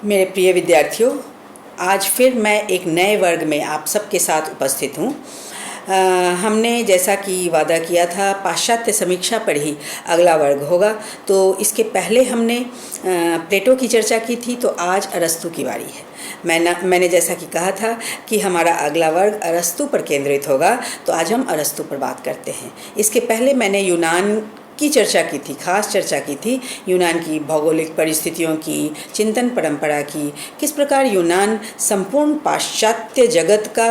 मेरे प्रिय विद्यार्थियों, आज फिर मैं एक नए वर्ग में आप सबके साथ उपस्थित हूँ। हमने जैसा कि वादा किया था पाश्चात्य समीक्षा पर ही अगला वर्ग होगा, तो इसके पहले हमने प्लेटो की चर्चा की थी, तो आज अरस्तु की बारी है। मैंने जैसा कि कहा था कि हमारा अगला वर्ग अरस्तु पर केंद्रित होगा, तो आज हम अरस्तु पर बात करते हैं। इसके पहले मैंने यूनान की चर्चा की थी, खास चर्चा की थी यूनान की भौगोलिक परिस्थितियों की, चिंतन परंपरा की, किस प्रकार यूनान संपूर्ण पाश्चात्य जगत का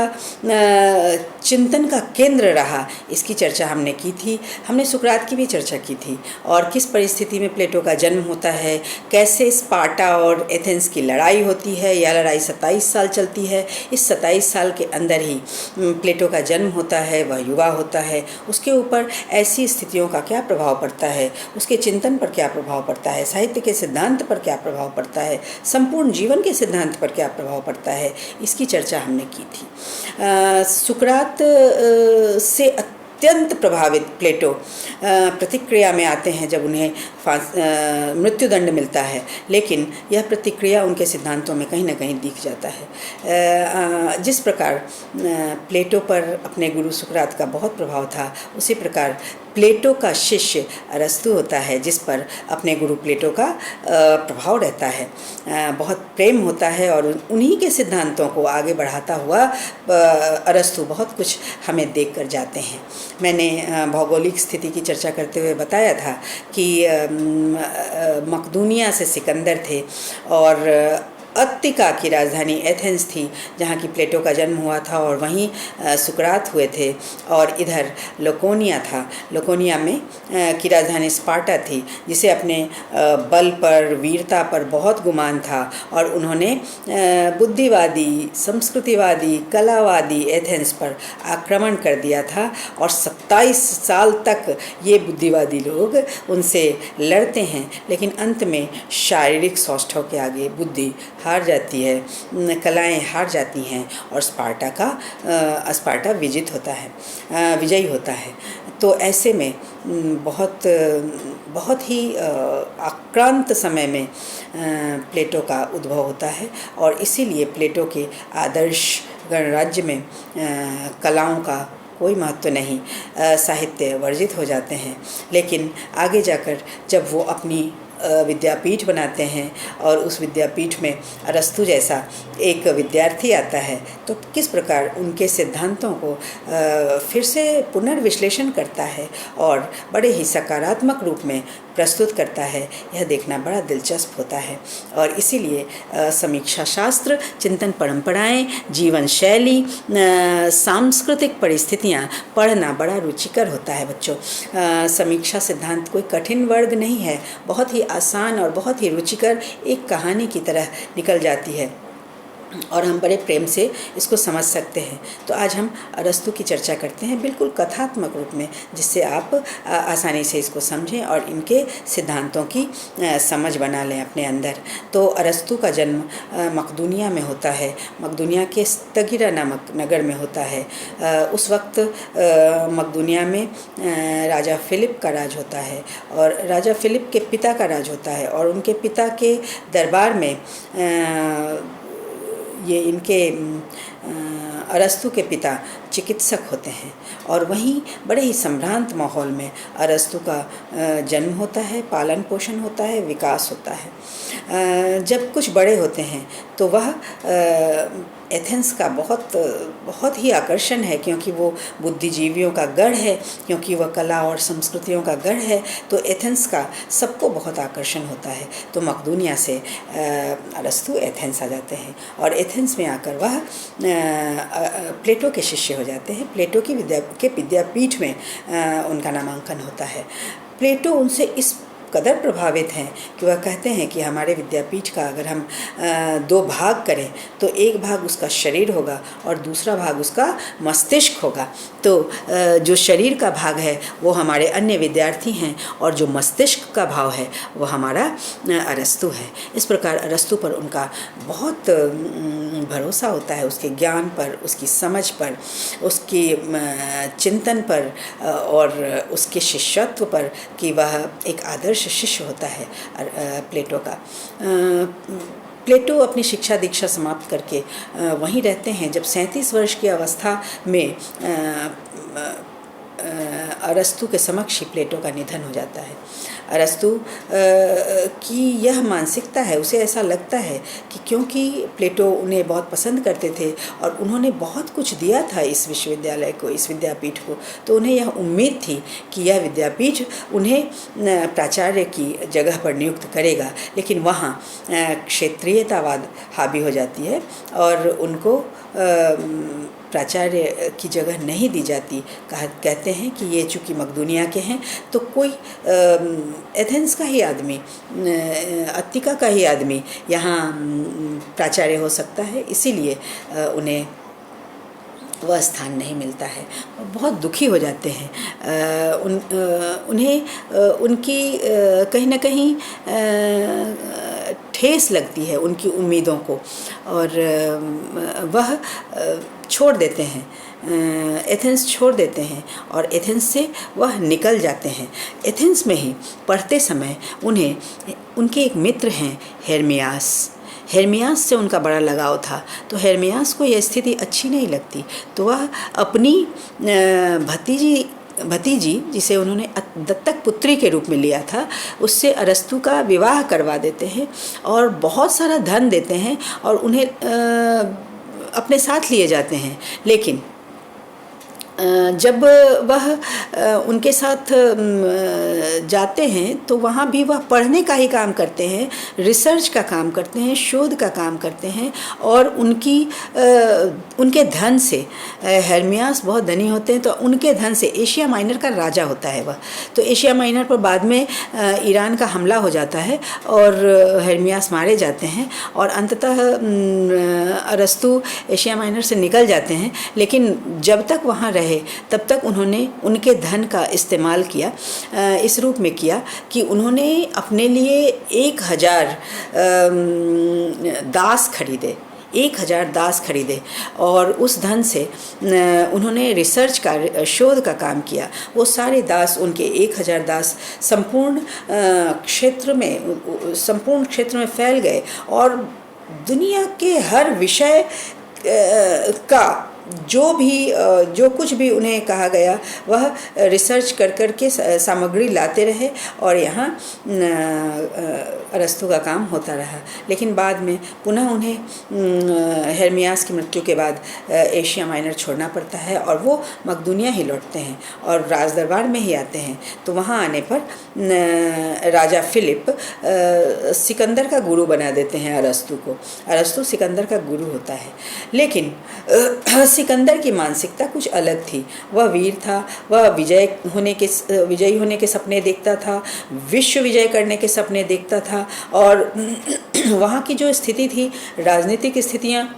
चिंतन का केंद्र रहा, इसकी चर्चा हमने की थी। हमने सुकरात की भी चर्चा की थी और किस परिस्थिति में प्लेटो का जन्म होता है, कैसे स्पार्टा और एथेंस की लड़ाई होती है। यह लड़ाई 27 साल चलती है। इस 27 साल के अंदर ही प्लेटो का जन्म होता है, वह युवा होता है। उसके ऊपर ऐसी स्थितियों का क्या प्रभाव पड़ता है, उसके चिंतन पर क्या प्रभाव पड़ता है, साहित्य के सिद्धांत पर क्या प्रभाव पड़ता है, संपूर्ण जीवन के सिद्धांत पर क्या प्रभाव पड़ता है, इसकी चर्चा हमने की थी। सुकरात से अत्यंत प्रभावित प्लेटो प्रतिक्रिया में आते हैं जब उन्हें मृत्युदंड मिलता है, लेकिन यह प्रतिक्रिया उनके सिद्धांतों में कहीं ना कहीं दिख जाता है। जिस प्रकार प्लेटो पर अपने गुरु सुकरात का बहुत प्रभाव था, उसी प्रकार प्लेटो का शिष्य अरस्तु होता है, जिस पर अपने गुरु प्लेटो का प्रभाव रहता है, बहुत प्रेम होता है और उन्हीं के सिद्धांतों को आगे बढ़ाता हुआ अरस्तु बहुत कुछ हमें देख कर जाते हैं। मैंने भौगोलिक स्थिति की चर्चा करते हुए बताया था कि मकदूनिया से सिकंदर थे और अत्तिका की राजधानी एथेंस थी, जहाँ की प्लेटो का जन्म हुआ था, और वहीं सुकरात हुए थे। और इधर लोकोनिया था, लोकोनिया में की राजधानी स्पार्टा थी, जिसे अपने बल पर, वीरता पर बहुत गुमान था, और उन्होंने बुद्धिवादी, संस्कृतिवादी, कलावादी एथेंस पर आक्रमण कर दिया था। और 27 साल तक ये बुद्धिवादी लोग उनसे लड़ते हैं, लेकिन अंत में शारीरिक सौष्ठव के आगे बुद्धि हार जाती है, कलाएं हार जाती हैं और स्पार्टा विजयी होता है। तो ऐसे में बहुत ही आक्रांत समय में प्लेटो का उद्भव होता है, और इसीलिए प्लेटो के आदर्श गणराज्य में कलाओं का कोई महत्व नहीं, साहित्य वर्जित हो जाते हैं। लेकिन आगे जाकर जब वो अपनी विद्यापीठ बनाते हैं और उस विद्यापीठ में अरस्तु जैसा एक विद्यार्थी आता है, तो किस प्रकार उनके सिद्धांतों को फिर से पुनर्विश्लेषण करता है और बड़े ही सकारात्मक रूप में प्रस्तुत करता है, यह देखना बड़ा दिलचस्प होता है। और इसीलिए समीक्षा शास्त्र, चिंतन परंपराएं, जीवन शैली, सांस्कृतिक परिस्थितियां पढ़ना बड़ा रुचिकर होता है बच्चों। समीक्षा सिद्धांत कोई कठिन वर्ग नहीं है, बहुत ही आसान और बहुत ही रुचिकर एक कहानी की तरह निकल जाती है और हम बड़े प्रेम से इसको समझ सकते हैं। तो आज हम अरस्तु की चर्चा करते हैं बिल्कुल कथात्मक रूप में, जिससे आप आसानी से इसको समझें और इनके सिद्धांतों की समझ बना लें अपने अंदर। तो अरस्तु का जन्म मकदूनिया में होता है, मकदूनिया के स्तगिरा नामक नगर में होता है। उस वक्त मकदूनिया में राजा फिलिप का राज होता है, और राजा फिलिप के पिता का राज होता है, और उनके पिता के दरबार में ये इनके अरस्तु के पिता चिकित्सक होते हैं, और वहीं बड़े ही संभ्रांत माहौल में अरस्तु का जन्म होता है, पालन पोषण होता है, विकास होता है। जब कुछ बड़े होते हैं तो वह एथेंस का बहुत ही आकर्षण है, क्योंकि वो बुद्धिजीवियों का गढ़ है, क्योंकि वह कला और संस्कृतियों का गढ़ है। तो एथेंस का सबको बहुत आकर्षण होता है। तो मकदूनिया से अरस्तु एथेंस आ जाते हैं, और एथेंस में आकर वह प्लेटो के शिष्य हो जाते हैं। प्लेटो की विद्यापीठ में उनका नामांकन होता है। प्लेटो उनसे इस कदर प्रभावित हैं कि वह कहते हैं कि हमारे विद्यापीठ का अगर हम 2 भाग करें, तो एक भाग उसका शरीर होगा और दूसरा भाग उसका मस्तिष्क होगा। तो जो शरीर का भाग है वो हमारे अन्य विद्यार्थी हैं, और जो मस्तिष्क का भाव है वो हमारा अरस्तु है। इस प्रकार अरस्तु पर उनका बहुत भरोसा होता है, उसके ज्ञान पर, उसकी समझ पर, उसकी चिंतन पर और उसके शिष्यत्व पर, कि वह एक आदर्श शिष्य होता है प्लेटो का। प्लेटो अपनी शिक्षा दीक्षा समाप्त करके वहीं रहते हैं। जब 37 वर्ष की अवस्था में अरस्तु के समक्ष ही प्लेटो का निधन हो जाता है। अरस्तु की यह मानसिकता है, उसे ऐसा लगता है कि क्योंकि प्लेटो उन्हें बहुत पसंद करते थे और उन्होंने बहुत कुछ दिया था इस विश्वविद्यालय को, इस विद्यापीठ को, तो उन्हें यह उम्मीद थी कि यह विद्यापीठ उन्हें प्राचार्य की जगह पर नियुक्त करेगा। लेकिन वहाँ क्षेत्रीयतावाद हावी हो जाती है और उनको प्राचार्य की जगह नहीं दी जाती। कहते हैं कि ये चूँकि मकदूनिया के हैं तो कोई एथेंस का ही आदमी, अत्तिका का ही आदमी यहाँ प्राचार्य हो सकता है, इसीलिए उन्हें वह स्थान नहीं मिलता है। बहुत दुखी हो जाते हैं। उन्हें उनकी कहीं ना कहीं ठेस लगती है उनकी उम्मीदों को और वह छोड़ देते हैं, एथेंस छोड़ देते हैं और एथेंस से वह निकल जाते हैं। एथेंस में ही पढ़ते समय उनके एक मित्र हैं हेरमियास से उनका बड़ा लगाव था। तो हेरमियास को यह स्थिति अच्छी नहीं लगती, तो वह अपनी भतीजी जिसे उन्होंने दत्तक पुत्री के रूप में लिया था, उससे अरस्तु का विवाह करवा देते हैं और बहुत सारा धन देते हैं और उन्हें अपने साथ लिए जाते हैं। लेकिन जब वह उनके साथ जाते हैं तो वहाँ भी वह पढ़ने का ही काम करते हैं, रिसर्च का काम करते हैं, शोध का काम करते हैं और उनके धन से, हेरमियास बहुत धनी होते हैं तो उनके धन से एशिया माइनर का राजा होता है वह। तो एशिया माइनर पर बाद में ईरान का हमला हो जाता है और हेरमियास मारे जाते हैं और अंततः अरस्तु एशिया माइनर से निकल जाते हैं। लेकिन जब तक वहाँ रहे तब तक उन्होंने उनके धन का इस्तेमाल किया, इस रूप में किया कि उन्होंने अपने लिए 1000 दास खरीदे, 1000 दास खरीदे और उस धन से उन्होंने रिसर्च का, शोध का काम किया। वो सारे दास, उनके 1000 दास संपूर्ण क्षेत्र में फैल गए और दुनिया के हर विषय का जो कुछ भी उन्हें कहा गया वह रिसर्च कर के सामग्री लाते रहे और यहाँ अरस्तु का काम होता रहा। लेकिन बाद में पुनः उन्हें हेरमियास की मृत्यु के बाद एशिया माइनर छोड़ना पड़ता है और वो मकदूनिया ही लौटते हैं और राजदरबार में ही आते हैं। तो वहाँ आने पर राजा फिलिप सिकंदर का गुरु बना देते हैं अरस्तु को। अरस्तु सिकंदर का गुरु होता है। लेकिन सिकंदर की मानसिकता कुछ अलग थी। वह वीर था, वह विजयी होने के सपने देखता था, विश्व विजय करने के सपने देखता था और वहाँ की जो स्थिति थी, राजनीतिक स्थितियाँ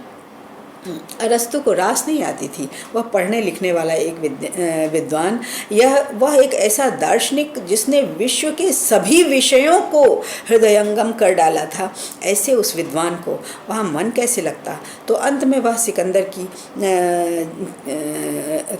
अरस्तु को रास नहीं आती थी। वह पढ़ने लिखने वाला एक विद्वान, वह एक ऐसा दार्शनिक जिसने विश्व के सभी विषयों को हृदयंगम कर डाला था। ऐसे उस विद्वान को वहाँ मन कैसे लगता। तो अंत में वह सिकंदर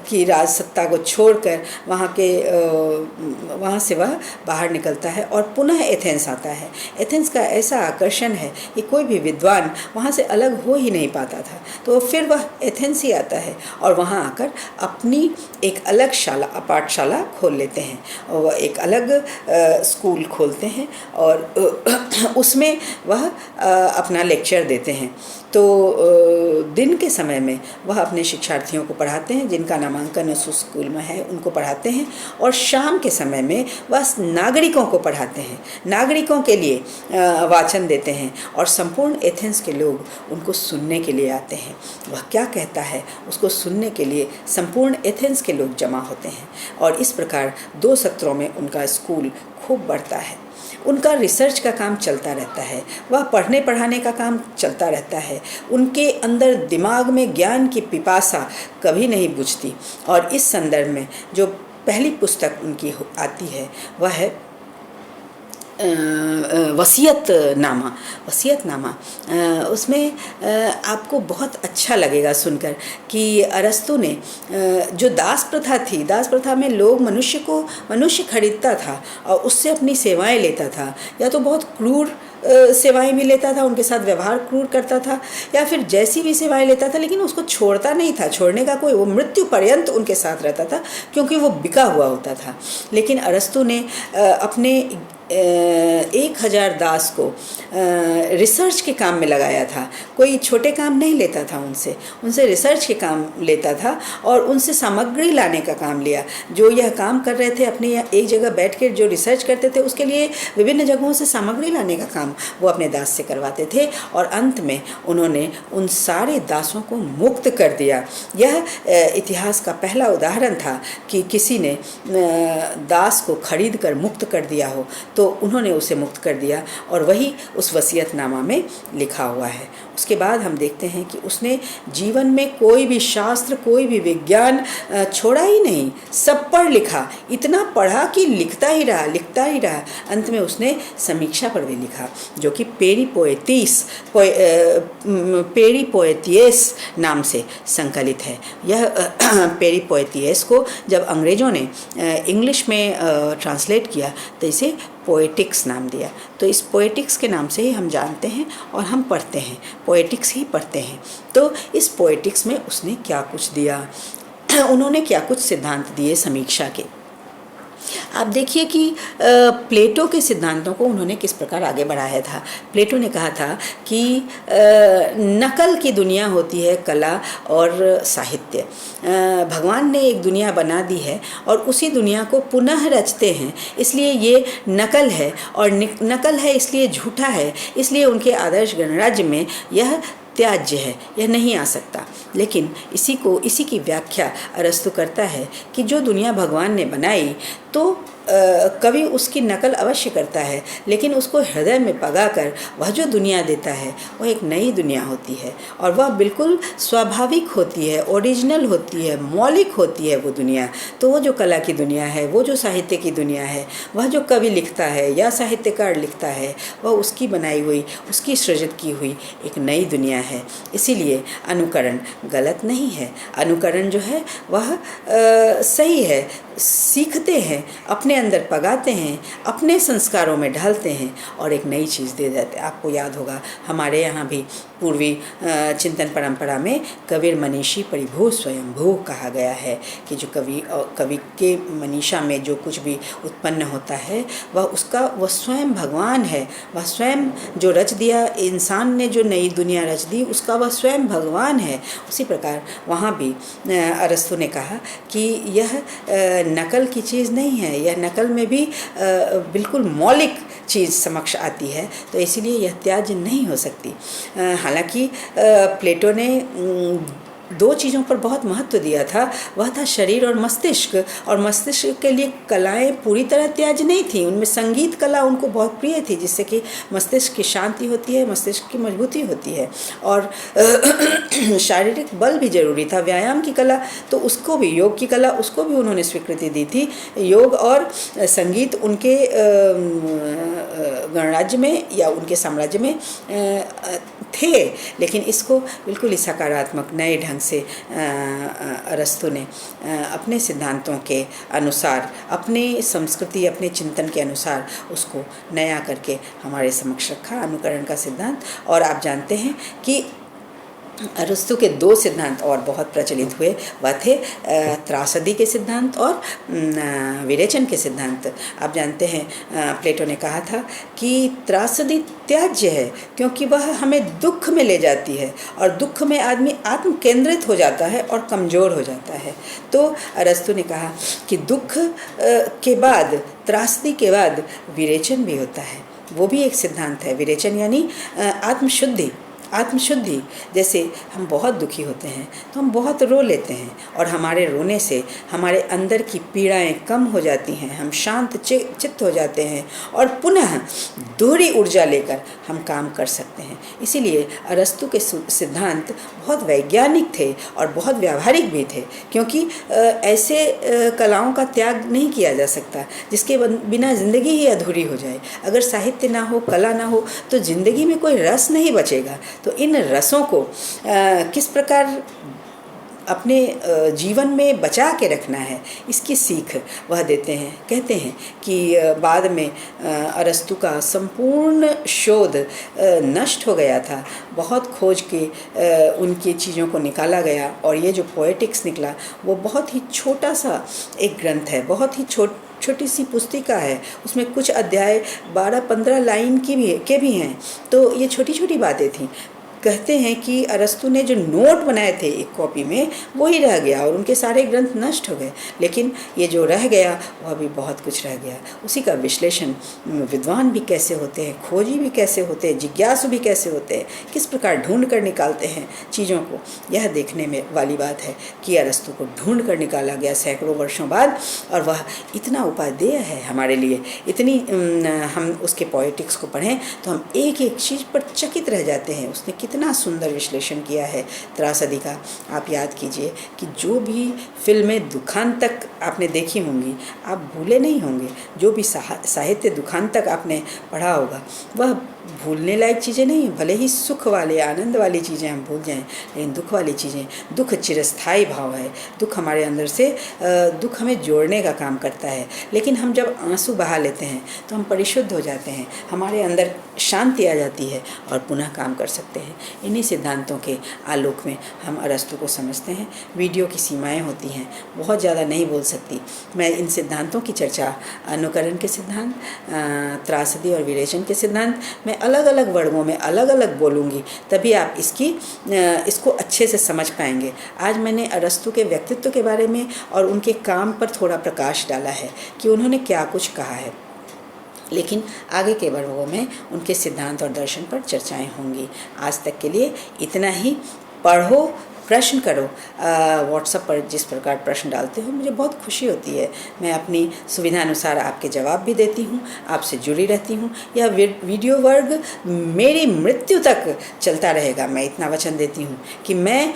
की राज सत्ता को छोड़कर वहाँ से वह बाहर निकलता है और पुनः एथेंस आता है। एथेंस का ऐसा आकर्षण है कि कोई भी विद्वान वहाँ से अलग हो ही नहीं पाता था। तो फिर वह एथेंस ही आता है और वहाँ आकर अपनी एक अलग पाठशाला खोल लेते हैं और वह एक अलग स्कूल खोलते हैं और उसमें वह अपना लेक्चर देते हैं। तो दिन के समय में वह अपने शिक्षार्थियों को पढ़ाते हैं, जिनका नामांकन उस स्कूल में है उनको पढ़ाते हैं और शाम के समय में वह नागरिकों को पढ़ाते हैं, नागरिकों के लिए वाचन देते हैं और संपूर्ण एथेंस के लोग उनको सुनने के लिए आते हैं। वह क्या कहता है उसको सुनने के लिए संपूर्ण एथेंस के लोग जमा होते हैं और इस प्रकार 2 सत्रों में उनका स्कूल खूब बढ़ता है। उनका रिसर्च का काम चलता रहता है, वह पढ़ने पढ़ाने का काम चलता रहता है। उनके अंदर दिमाग में ज्ञान की पिपासा कभी नहीं बुझती। और इस संदर्भ में जो पहली पुस्तक उनकी आती है वह है वसीयतनामा। उसमें आपको बहुत अच्छा लगेगा सुनकर कि अरस्तु ने जो दास प्रथा थी, दास प्रथा में लोग मनुष्य खरीदता था और उससे अपनी सेवाएं लेता था, या तो बहुत क्रूर सेवाएं भी लेता था, उनके साथ व्यवहार क्रूर करता था, या फिर जैसी भी सेवाएं लेता था, लेकिन उसको छोड़ता नहीं था, छोड़ने का कोई, वो मृत्यु पर्यंत उनके साथ रहता था, क्योंकि वो बिका हुआ होता था। लेकिन अरस्तु ने अपने 1000 दास को रिसर्च के काम में लगाया था। कोई छोटे काम नहीं लेता था उनसे रिसर्च के काम लेता था और उनसे सामग्री लाने का काम लिया। जो यह काम कर रहे थे, अपने एक जगह बैठ कर जो रिसर्च करते थे, उसके लिए विभिन्न जगहों से सामग्री लाने का काम वो अपने दास से करवाते थे, और अंत में उन्होंने उन सारे दासों को मुक्त कर दिया। यह इतिहास का पहला उदाहरण था कि किसी ने दास को खरीद कर मुक्त कर दिया हो, तो उन्होंने उसे मुक्त कर दिया, और वही उस वसीयतनामा में लिखा हुआ है। उसके बाद हम देखते हैं कि उसने जीवन में कोई भी शास्त्र, कोई भी विज्ञान छोड़ा ही नहीं, सब पढ़ लिखा, इतना पढ़ा कि लिखता ही रहा। अंत में उसने समीक्षा पर भी लिखा, जो कि पेरीपोएतियस नाम से संकलित है। यह पेरीपोएतियस को जब अंग्रेज़ों ने इंग्लिश में ट्रांसलेट किया तो इसे पोएटिक्स नाम दिया। तो इस पोएटिक्स के नाम से ही हम जानते हैं और हम पढ़ते हैं, पोएटिक्स ही पढ़ते हैं। तो इस पोएटिक्स में उसने क्या कुछ दिया, उन्होंने क्या कुछ सिद्धांत दिए समीक्षा के। आप देखिए कि प्लेटो के सिद्धांतों को उन्होंने किस प्रकार आगे बढ़ाया था। प्लेटो ने कहा था कि नकल की दुनिया होती है कला और साहित्य। भगवान ने एक दुनिया बना दी है और उसी दुनिया को पुनः रचते हैं, इसलिए ये नकल है, और नकल है इसलिए झूठा है, इसलिए उनके आदर्श गणराज्य में यह त्याज्य है, यह नहीं आ सकता। लेकिन इसी की व्याख्या अरस्तु करता है कि जो दुनिया भगवान ने बनाई, तो कवि उसकी नकल अवश्य करता है, लेकिन उसको हृदय में पगाकर वह जो दुनिया देता है वह एक नई दुनिया होती है, और वह बिल्कुल स्वाभाविक होती है, ओरिजिनल होती है, मौलिक होती है वो दुनिया। तो वो जो कला की दुनिया है, वो जो साहित्य की दुनिया है, वह जो कवि लिखता है या साहित्यकार लिखता है, वह उसकी बनाई हुई, उसकी सृजित की हुई एक नई दुनिया है। इसीलिए अनुकरण गलत नहीं है, अनुकरण जो है वह सही है। सीखते हैं, अपने अंदर पगाते हैं, अपने संस्कारों में ढालते हैं और एक नई चीज़ दे देते हैं। आपको याद होगा हमारे यहाँ भी पूर्वी चिंतन परंपरा में कबीर मनीषी परिभू स्वयंभू कहा गया है कि जो कवि के मनीषा में जो कुछ भी उत्पन्न होता है वह स्वयं भगवान है। वह स्वयं जो रच दिया, इंसान ने जो नई दुनिया रच दी, उसका वह स्वयं भगवान है। उसी प्रकार वहाँ भी अरस्तु ने कहा कि यह नकल की चीज़ नहीं है, यह नकल में भी बिल्कुल मौलिक चीज़ समक्ष आती है, तो इसीलिए यह त्याज्य नहीं हो सकती। हालांकि प्लेटो ने दो चीज़ों पर बहुत महत्व दिया था, वह था शरीर और मस्तिष्क। और मस्तिष्क के लिए कलाएं पूरी तरह त्याज्य नहीं थी, उनमें संगीत कला उनको बहुत प्रिय थी, जिससे कि मस्तिष्क की शांति होती है, मस्तिष्क की मजबूती होती है। और शारीरिक बल भी जरूरी था, व्यायाम की कला तो उसको भी, योग की कला उसको भी उन्होंने स्वीकृति दी थी। योग और संगीत उनके गणराज्य में या उनके साम्राज्य में थे, लेकिन इसको बिल्कुल ही सकारात्मक नए ढंग से अरस्तु ने अपने सिद्धांतों के अनुसार, अपने संस्कृति, अपने चिंतन के अनुसार उसको नया करके हमारे समक्ष रखा, अनुकरण का सिद्धांत। और आप जानते हैं कि अरस्तु के दो सिद्धांत और बहुत प्रचलित हुए, वह थे त्रासदी के सिद्धांत और विरेचन के सिद्धांत। आप जानते हैं प्लेटो ने कहा था कि त्रासदी त्याज्य है क्योंकि वह हमें दुख में ले जाती है, और दुख में आदमी आत्म केंद्रित हो जाता है और कमज़ोर हो जाता है। तो अरस्तु ने कहा कि दुख के बाद, त्रासदी के बाद विरेचन भी होता है, वो भी एक सिद्धांत है। विरेचन यानी आत्मशुद्धि। जैसे हम बहुत दुखी होते हैं तो हम बहुत रो लेते हैं, और हमारे रोने से हमारे अंदर की पीड़ाएं कम हो जाती हैं, हम शांत चित्त हो जाते हैं और पुनः दोहरी ऊर्जा लेकर हम काम कर सकते हैं। इसीलिए अरस्तु के सिद्धांत बहुत वैज्ञानिक थे और बहुत व्यावहारिक भी थे, क्योंकि ऐसे कलाओं का त्याग नहीं किया जा सकता जिसके बिना ज़िंदगी ही अधूरी हो जाए। अगर साहित्य ना हो, कला ना हो, तो ज़िंदगी में कोई रस नहीं बचेगा। तो इन रसों को किस प्रकार अपने जीवन में बचा के रखना है, इसकी सीख वह देते हैं। कहते हैं कि बाद में अरस्तु का संपूर्ण शोध नष्ट हो गया था, बहुत खोज के उनकी चीज़ों को निकाला गया, और ये जो पोएटिक्स निकला वो बहुत ही छोटा सा एक ग्रंथ है, बहुत ही छोटी सी पुस्तिका है। उसमें कुछ अध्याय 12-15 लाइन के भी हैं। तो ये छोटी छोटी बातें थीं। कहते हैं कि अरस्तु ने जो नोट बनाए थे एक कॉपी में, वो ही रह गया और उनके सारे ग्रंथ नष्ट हो गए, लेकिन ये जो रह गया वह भी बहुत कुछ रह गया। उसी का विश्लेषण विद्वान भी कैसे होते हैं, खोजी भी कैसे होते हैं, जिज्ञासु भी कैसे होते हैं, किस प्रकार ढूंढ कर निकालते हैं चीज़ों को, यह देखने में वाली बात है कि अरस्तु को ढूंढ कर निकाला गया सैकड़ों वर्षों बाद, और वह इतना उपादेय है हमारे लिए। इतनी हम उसके पोएटिक्स को पढ़ें तो हम एक एक चीज़ पर चकित रह जाते हैं। उसने कितना सुंदर विश्लेषण किया है त्रासदी का। आप याद कीजिए कि जो भी फिल्में दुखांतक आपने देखी होंगी, आप भूले नहीं होंगे। जो भी साहित्य दुखांतक आपने पढ़ा होगा, वह भूलने लायक चीज़ें नहीं हैं। भले ही सुख वाले, आनंद वाली चीज़ें हम भूल जाएं, लेकिन दुख वाली चीज़ें, दुख चिरस्थायी भाव है। दुख हमारे अंदर से, दुख हमें जोड़ने का काम करता है। लेकिन हम जब आंसू बहा लेते हैं तो हम परिशुद्ध हो जाते हैं, हमारे अंदर शांति आ जाती है और पुनः काम कर सकते हैं। इन्हीं सिद्धांतों के आलोक में हम अरस्तु को समझते हैं। वीडियो की सीमाएँ होती हैं, बहुत ज़्यादा नहीं बोल सकती। मैं इन सिद्धांतों की चर्चा, अनुकरण के सिद्धांत, त्रासदी और विरेचन के सिद्धांत, मैं अलग अलग वर्गों में अलग अलग बोलूँगी, तभी आप इसको अच्छे से समझ पाएंगे। आज मैंने अरस्तु के व्यक्तित्व के बारे में और उनके काम पर थोड़ा प्रकाश डाला है कि उन्होंने क्या कुछ कहा है, लेकिन आगे के वर्गों में उनके सिद्धांत और दर्शन पर चर्चाएं होंगी। आज तक के लिए इतना ही। पढ़ो, प्रश्न करो। व्हाट्सएप पर जिस प्रकार प्रश्न डालते हो, मुझे बहुत खुशी होती है। मैं अपनी सुविधा अनुसार आपके जवाब भी देती हूँ, आपसे जुड़ी रहती हूँ। यह वीडियो वर्ग मेरी मृत्यु तक चलता रहेगा। मैं इतना वचन देती हूँ कि मैं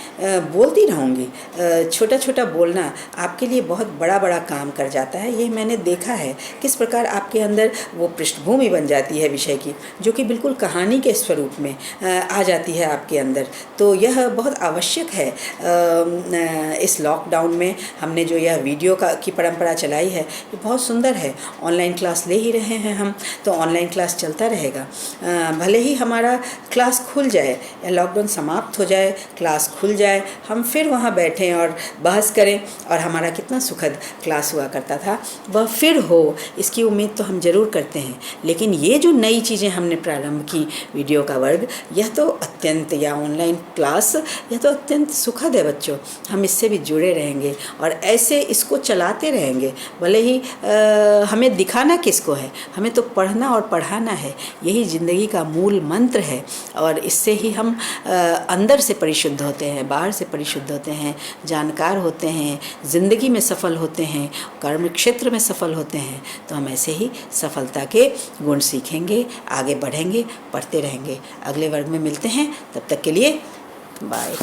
बोलती रहूँगी। छोटा छोटा बोलना आपके लिए बहुत बड़ा बड़ा काम कर जाता है। ये मैंने देखा है किस प्रकार आपके अंदर वो पृष्ठभूमि बन जाती है विषय की, जो कि बिल्कुल कहानी के स्वरूप में आ जाती है आपके अंदर। तो यह बहुत आवश्यक है। इस लॉकडाउन में हमने जो यह वीडियो की परंपरा चलाई है, ये बहुत सुंदर है। ऑनलाइन क्लास ले ही रहे हैं हम, तो ऑनलाइन क्लास चलता रहेगा। भले ही हमारा क्लास खुल जाए या लॉकडाउन समाप्त हो जाए, क्लास खुल जाए, हम फिर वहाँ बैठें और बहस करें, और हमारा कितना सुखद क्लास हुआ करता था वह फिर हो, इसकी उम्मीद तो हम ज़रूर करते हैं। लेकिन ये जो नई चीज़ें हमने प्रारंभ की, वीडियो का वर्ग, यह तो अत्यंत, या ऑनलाइन क्लास, यह तो अत्यंत सुखद है बच्चों। हम इससे भी जुड़े रहेंगे और ऐसे इसको चलाते रहेंगे। भले ही हमें दिखाना किसको है, हमें तो पढ़ना और पढ़ाना है। यही ज़िंदगी का मूल मंत्र है, और इससे ही हम अंदर से परिशुद्ध होते हैं, बाहर से परिशुद्ध होते हैं, जानकार होते हैं, ज़िंदगी में सफल होते हैं, कर्म क्षेत्र में सफल होते हैं। तो हम ऐसे ही सफलता के गुण सीखेंगे, आगे बढ़ेंगे, पढ़ते रहेंगे। अगले वर्ग में मिलते हैं, तब तक के लिए बाय।